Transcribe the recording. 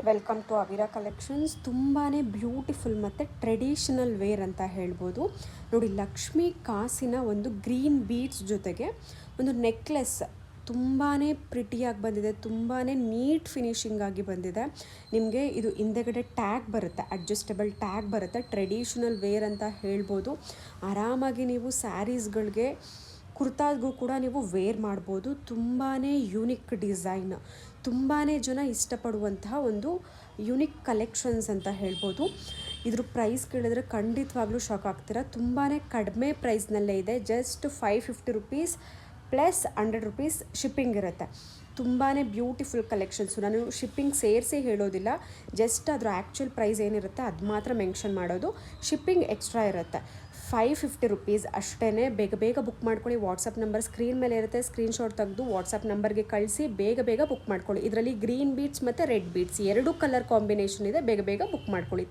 Welcome to Avira collections. ತುಂಬಾ beautiful ಮತ್ತು traditional wear ಅಂತ ಹೇಳ್ಬೋದು. ನೋಡಿ, ಲಕ್ಷ್ಮಿ ಕಾಸಿನ ಒಂದು ಗ್ರೀನ್ ಬೀಡ್ಸ್ ಜೊತೆಗೆ ಒಂದು ನೆಕ್ಲೆಸ್ ತುಂಬಾ ಪ್ರಿಟಿಯಾಗಿ ಬಂದಿದೆ. ತುಂಬಾ ನೀಟ್ ಫಿನಿಶಿಂಗ್ ಆಗಿ ಬಂದಿದೆ. ನಿಮಗೆ ಇದು ಹಿಂದೆಗಡೆ ಟ್ಯಾಗ್ ಬರುತ್ತೆ, ಅಡ್ಜಸ್ಟಬಲ್ ಟ್ಯಾಗ್ ಬರುತ್ತೆ. ಟ್ರೆಡಿಷನಲ್ ವೇರ್ ಅಂತ ಹೇಳ್ಬೋದು. ಆರಾಮಾಗಿ ನೀವು ಸ್ಯಾರೀಸ್ಗಳಿಗೆ, ಕುರ್ತಾಗೂ ಕೂಡ ನೀವು ವೇರ್ ಮಾಡ್ಬೋದು. ತುಂಬಾ ಯೂನಿಕ್ ಡಿಸೈನ್, ತುಂಬಾ ಜನ ಇಷ್ಟಪಡುವಂತಹ ಒಂದು ಯುನಿಕ್ ಕಲೆಕ್ಷನ್ಸ್ ಅಂತ ಹೇಳ್ಬೋದು. ಇದ್ರ ಪ್ರೈಸ್ ಕೇಳಿದ್ರೆ ಖಂಡಿತವಾಗ್ಲೂ ಶಾಕ್ ಆಗ್ತೀರಾ. ತುಂಬಾ ಕಡಿಮೆ ಪ್ರೈಸ್ನಲ್ಲೇ ಇದೆ. Just 550 rupees plus 100 rupees shipping ಇರುತ್ತೆ. ತುಂಬಾ ಬ್ಯೂಟಿಫುಲ್ ಕಲೆಕ್ಷನ್ಸು. ನಾನು ಶಿಪ್ಪಿಂಗ್ ಸೇರಿಸಿ ಹೇಳೋದಿಲ್ಲ, ಜಸ್ಟ್ ಅದರ ಆ್ಯಕ್ಚುಯಲ್ ಪ್ರೈಸ್ ಏನಿರುತ್ತೆ ಅದು ಮಾತ್ರ ಮೆನ್ಷನ್ ಮಾಡೋದು. ಶಿಪ್ಪಿಂಗ್ ಎಕ್ಸ್ಟ್ರಾ ಇರುತ್ತೆ. 550 ರುಪೀಸ್ ಅಷ್ಟೇ. ಬೇಗ ಬೇಗ ಬುಕ್ ಮಾಡ್ಕೊಳ್ಳಿ. ವಾಟ್ಸಪ್ ನಂಬರ್ ಸ್ಕ್ರೀನ್ ಮೇಲೆ ಇರುತ್ತೆ. ಸ್ಕ್ರೀನ್ಶಾಟ್ ತೆಗೆದು ವಾಟ್ಸಪ್ ನಂಬರ್ಗೆ ಕಳಿಸಿ ಬೇಗ ಬೇಗ ಬುಕ್ ಮಾಡ್ಕೊಳ್ಳಿ. ಇದರಲ್ಲಿ ಗ್ರೀನ್ ಬೀಡ್ಸ್ ಮತ್ತು ರೆಡ್ ಬೀಡ್ಸ್ 2 ಕಲರ್ ಕಾಂಬಿನೇಷನ್ ಇದೆ. ಬೇಗ ಬೇಗ ಬುಕ್ ಮಾಡ್ಕೊಳ್ಳಿ.